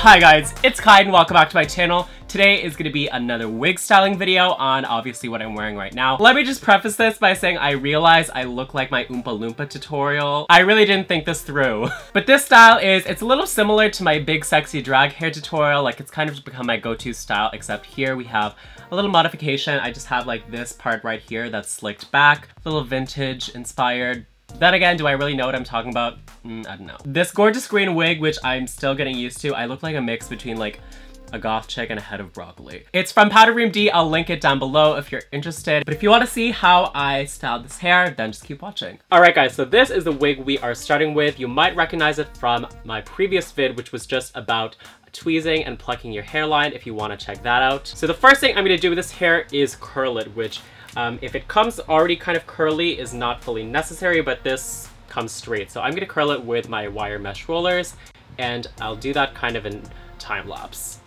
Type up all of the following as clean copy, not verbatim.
Hi guys, it's Kyne and welcome back to my channel. Today is going to be another wig styling video on obviously what I'm wearing right now. Let me just preface this by saying I realize I look like my Oompa Loompa tutorial. I really didn't think this through. But this style it's a little similar to my big sexy drag hair tutorial. Like it's kind of become my go-to style, except here we have a little modification. I just have like this part right here that's slicked back, a little vintage inspired. Then again, do I really know what I'm talking about? I don't know. This gorgeous green wig, which I'm still getting used to, I look like a mix between like a goth chick and a head of broccoli. It's from Powder Room D. I'll link it down below if you're interested. But if you want to see how I styled this hair, then just keep watching. Alright guys, so this is the wig we are starting with. You might recognize it from my previous vid, which was just about tweezing and plucking your hairline, if you want to check that out. So the first thing I'm going to do with this hair is curl it, which if it comes already kind of curly is not fully necessary, but this comes straight. So I'm going to curl it with my wire mesh rollers, and I'll do that kind of in time lapse.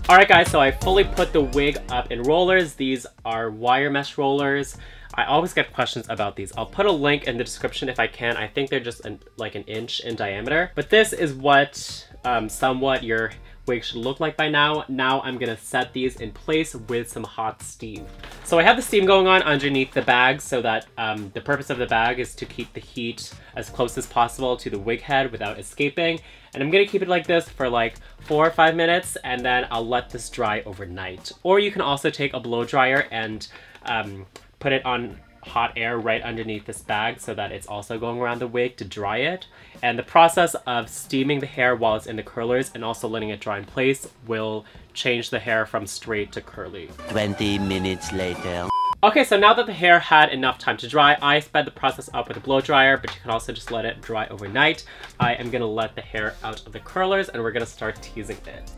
Alright guys, so I fully put the wig up in rollers. These are wire mesh rollers. I always get questions about these. I'll put a link in the description if I can. I think they're just like an inch in diameter. But this is what somewhat your wig should look like by now. Now I'm gonna set these in place with some hot steam. So I have the steam going on underneath the bag so that the purpose of the bag is to keep the heat as close as possible to the wig head without escaping. And I'm gonna keep it like this for like 4 or 5 minutes, and then I'll let this dry overnight. Or you can also take a blow dryer and put it on hot air right underneath this bag so that it's also going around the wig to dry it. And the process of steaming the hair while it's in the curlers and also letting it dry in place will change the hair from straight to curly. 20 minutes later. Okay, so now that the hair had enough time to dry, I sped the process up with a blow dryer, but you can also just let it dry overnight. I am gonna let the hair out of the curlers and we're gonna start teasing it.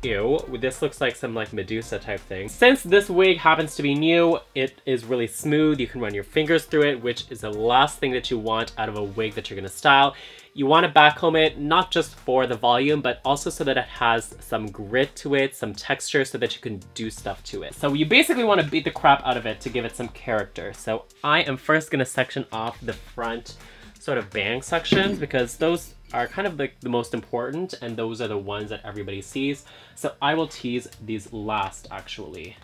Ew, this looks like some like Medusa type thing. Since this wig happens to be new, it is really smooth. You can run your fingers through it, which is the last thing that you want out of a wig that you're gonna style. You want to backcomb it, not just for the volume, but also so that it has some grit to it, some texture, so that you can do stuff to it. So you basically want to beat the crap out of it to give it some character. So I am first gonna section off the front sort of bang sections, because those are kind of like the most important, and those are the ones that everybody sees. So I will tease these last, actually.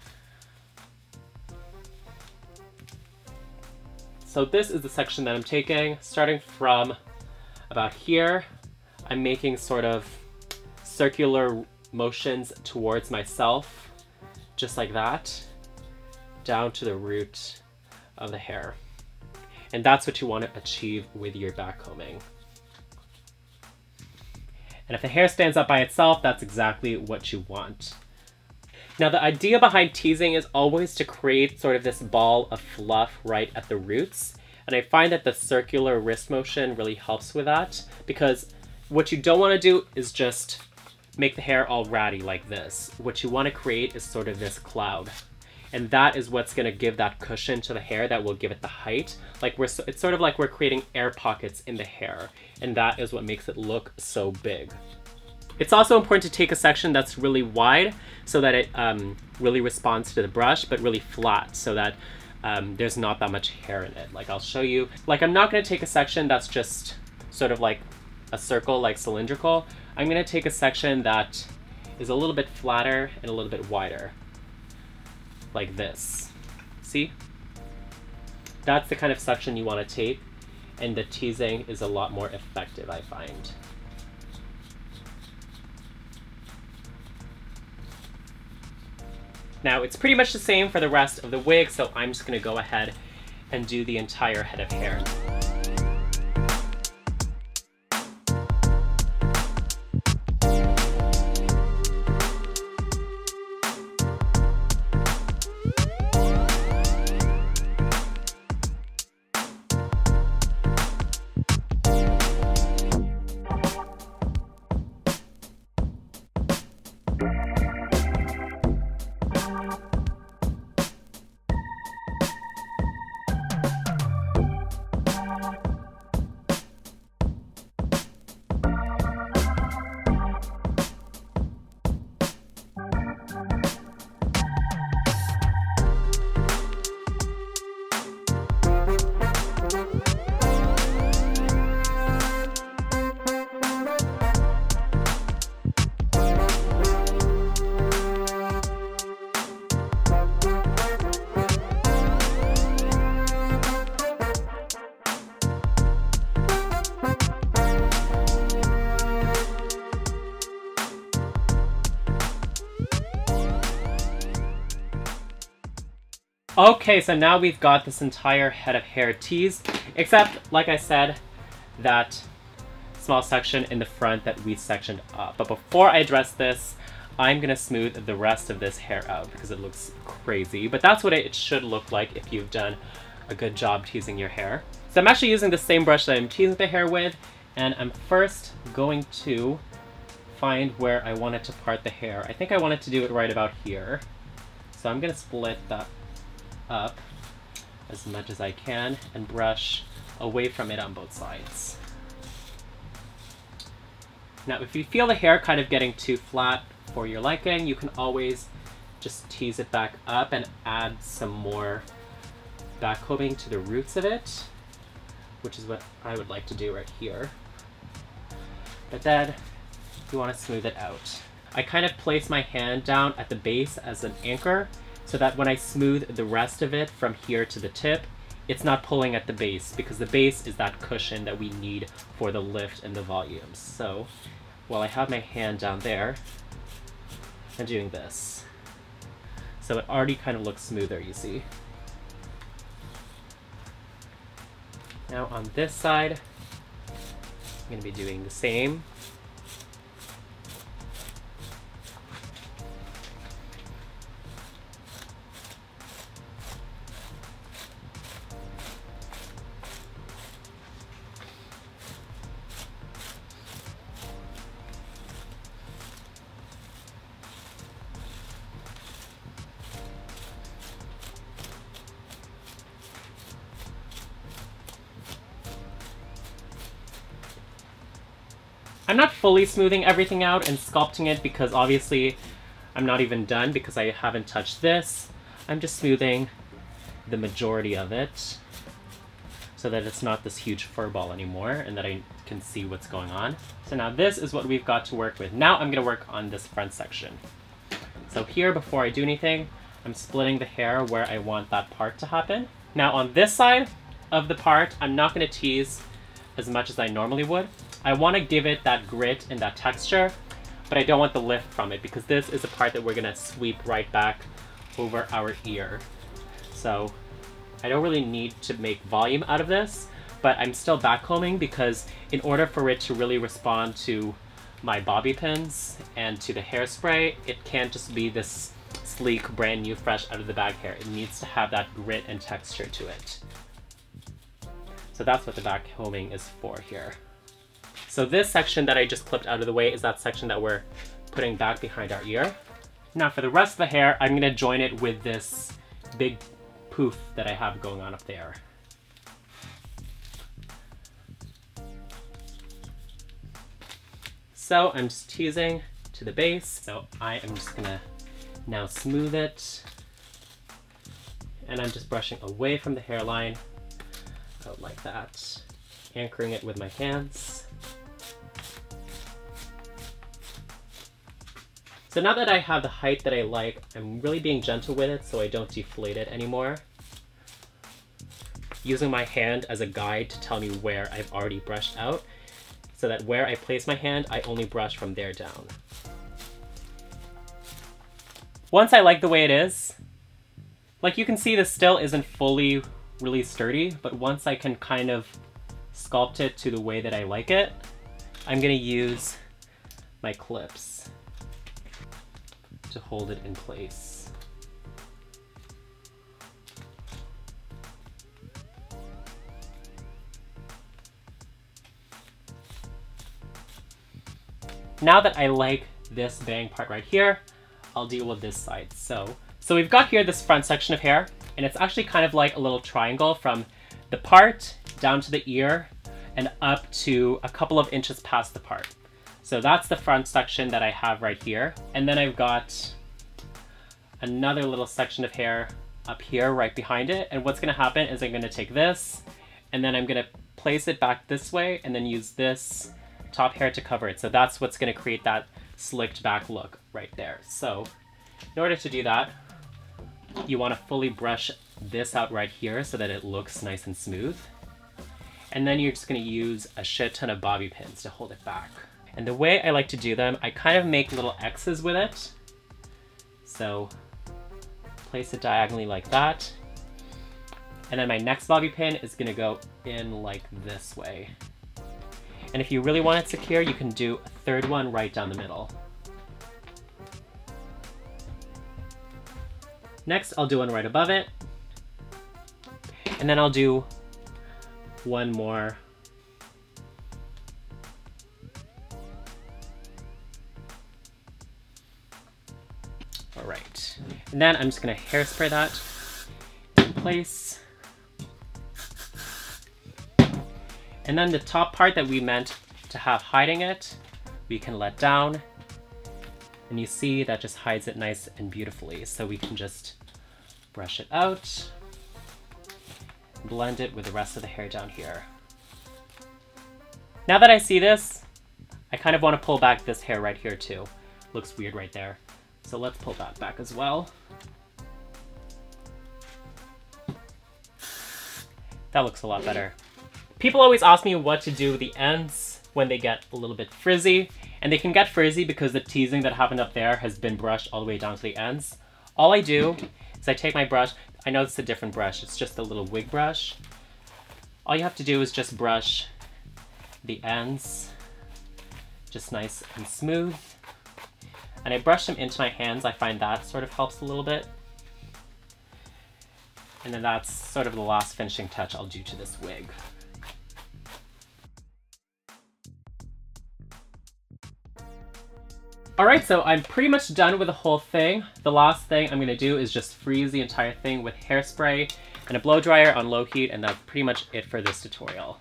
So this is the section that I'm taking, starting from about here. I'm making sort of circular motions towards myself, just like that, down to the root of the hair. And that's what you want to achieve with your backcombing. And if the hair stands up by itself, that's exactly what you want. Now the idea behind teasing is always to create sort of this ball of fluff right at the roots. And I find that the circular wrist motion really helps with that, because what you don't want to do is just make the hair all ratty like this. What you want to create is sort of this cloud. And that is what's going to give that cushion to the hair that will give it the height. Like it's sort of like we're creating air pockets in the hair, and that is what makes it look so big. It's also important to take a section that's really wide so that it really responds to the brush, but really flat so that there's not that much hair in it. Like I'll show you, like I'm not going to take a section that's just sort of like a circle, like cylindrical. I'm going to take a section that is a little bit flatter and a little bit wider. Like this. See? That's the kind of section you want to take, and the teasing is a lot more effective, I find. Now it's pretty much the same for the rest of the wig, so I'm just going to go ahead and do the entire head of hair. Okay, so now we've got this entire head of hair teased, except, like I said, that small section in the front that we sectioned up. But before I address this, I'm gonna smooth the rest of this hair out because it looks crazy. But that's what it should look like if you've done a good job teasing your hair. So I'm actually using the same brush that I'm teasing the hair with, and I'm first going to find where I wanted to part the hair. I think I wanted to do it right about here. So I'm gonna split that up as much as I can and brush away from it on both sides. Now, if you feel the hair kind of getting too flat for your liking, you can always just tease it back up and add some more backcombing to the roots of it, which is what I would like to do right here. But then you want to smooth it out. I kind of place my hand down at the base as an anchor so that when I smooth the rest of it from here to the tip, it's not pulling at the base, because the base is that cushion that we need for the lift and the volumes. So while I have my hand down there, I'm doing this. So it already kind of looks smoother, you see. Now on this side, I'm going to be doing the same. I'm not fully smoothing everything out and sculpting it because obviously I'm not even done because I haven't touched this. I'm just smoothing the majority of it so that it's not this huge fur ball anymore and that I can see what's going on. So now this is what we've got to work with. Now I'm going to work on this front section. So here, before I do anything, I'm splitting the hair where I want that part to happen. Now on this side of the part, I'm not going to tease as much as I normally would. I want to give it that grit and that texture, but I don't want the lift from it because this is a part that we're going to sweep right back over our ear. So I don't really need to make volume out of this, but I'm still backcombing because in order for it to really respond to my bobby pins and to the hairspray, it can't just be this sleek, brand new, fresh out of the bag hair. It needs to have that grit and texture to it. So that's what the backcombing is for here. So this section that I just clipped out of the way is that section that we're putting back behind our ear. Now for the rest of the hair, I'm gonna join it with this big poof that I have going on up there. So I'm just teasing to the base. So I am just gonna now smooth it. And I'm just brushing away from the hairline, out like that, anchoring it with my hands. So now that I have the height that I like, I'm really being gentle with it so I don't deflate it anymore. Using my hand as a guide to tell me where I've already brushed out, so that where I place my hand, I only brush from there down. Once I like the way it is, like you can see this still isn't fully really sturdy, but once I can kind of sculpt it to the way that I like it, I'm gonna use my clips to hold it in place. Now that I like this bang part right here, I'll deal with this side. So we've got here this front section of hair, and it's actually kind of like a little triangle from the part down to the ear and up to a couple of inches past the part. So that's the front section that I have right here. And then I've got another little section of hair up here right behind it. And what's gonna happen is I'm gonna take this and then I'm gonna place it back this way and then use this top hair to cover it. So that's what's gonna create that slicked back look right there. So in order to do that, you wanna fully brush this out right here so that it looks nice and smooth. And then you're just gonna use a shit ton of bobby pins to hold it back. And the way I like to do them, I kind of make little X's with it. So place it diagonally like that, And then my next bobby pin is gonna go in like this way. And if you really want it secure, you can do a third one right down the middle. Next, I'll do one right above it. And then I'll do one more. All right. And then I'm just gonna hairspray that in place. And then the top part that we meant to have hiding it, we can let down. And you see that just hides it nice and beautifully. So we can just brush it out, blend it with the rest of the hair down here. Now that I see this, I kind of want to pull back this hair right here too. Looks weird right there. So let's pull that back as well. That looks a lot better. People always ask me what to do with the ends when they get a little bit frizzy, and they can get frizzy because the teasing that happened up there has been brushed all the way down to the ends. All I do is I take my brush. I know it's a different brush. It's just a little wig brush. All you have to do is just brush the ends, just nice and smooth. And I brush them into my hands. I find that sort of helps a little bit. And then that's sort of the last finishing touch I'll do to this wig. Alright, so I'm pretty much done with the whole thing. The last thing I'm gonna do is just freeze the entire thing with hairspray and a blow dryer on low heat, and that's pretty much it for this tutorial.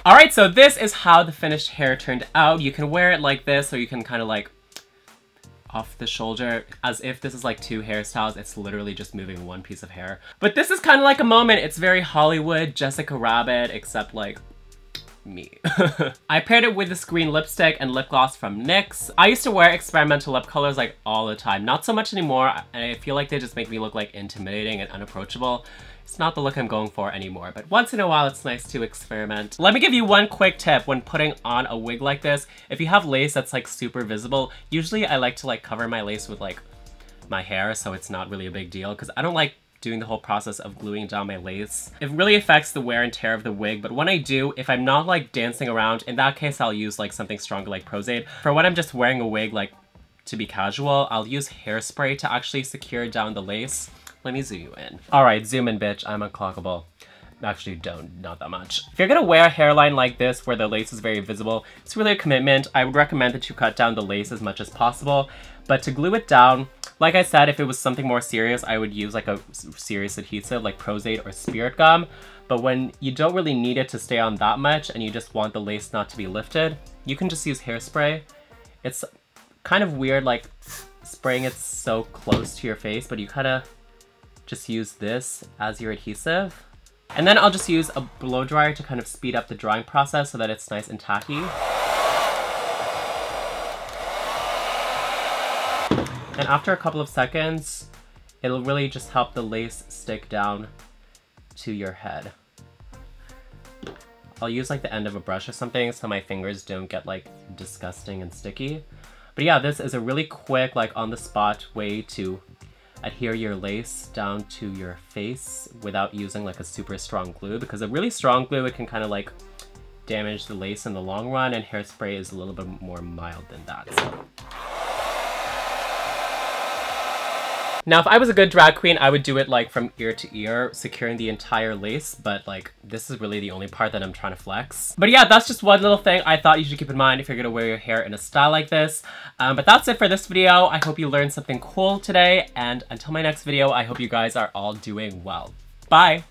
Alright, so this is how the finished hair turned out. You can wear it like this, or you can kind of like off the shoulder, as if this is like two hairstyles. It's literally just moving one piece of hair. But this is kind of like a moment. It's very Hollywood, Jessica Rabbit, except like me. I paired it with this green lipstick and lip gloss from NYX. I used to wear experimental lip colors like all the time. Not so much anymore, and I feel like they just make me look like intimidating and unapproachable. It's not the look I'm going for anymore, but once in a while it's nice to experiment. Let me give you one quick tip when putting on a wig like this. If you have lace that's like super visible, usually I like to like cover my lace with like my hair so it's not really a big deal, because I don't like doing the whole process of gluing down my lace. It really affects the wear and tear of the wig, but when I do, if I'm not like dancing around, in that case I'll use like something stronger like Prozade. For when I'm just wearing a wig like to be casual, I'll use hairspray to actually secure down the lace. Let me zoom you in. All right, zoom in, bitch. I'm unclockable. Actually, not that much. If you're gonna wear a hairline like this where the lace is very visible, it's really a commitment. I would recommend that you cut down the lace as much as possible. But to glue it down, like I said, if it was something more serious, I would use like a serious adhesive like Prozade or Spirit Gum. But when you don't really need it to stay on that much and you just want the lace not to be lifted, you can just use hairspray. It's kind of weird like spraying it so close to your face, but you kind of just use this as your adhesive. And then I'll just use a blow dryer to kind of speed up the drying process so that it's nice and tacky. And after a couple of seconds, it'll really just help the lace stick down to your head. I'll use like the end of a brush or something so my fingers don't get like disgusting and sticky. But yeah, this is a really quick, like on the spot way to adhere your lace down to your face without using like a super strong glue, because a really strong glue, it can kind of like damage the lace in the long run, and hairspray is a little bit more mild than that. So. Now, if I was a good drag queen, I would do it like from ear to ear, securing the entire lace, but like this is really the only part that I'm trying to flex. But yeah, that's just one little thing I thought you should keep in mind if you're gonna wear your hair in a style like this. But that's it for this video. I hope you learned something cool today, and until my next video, I hope you guys are all doing well. Bye!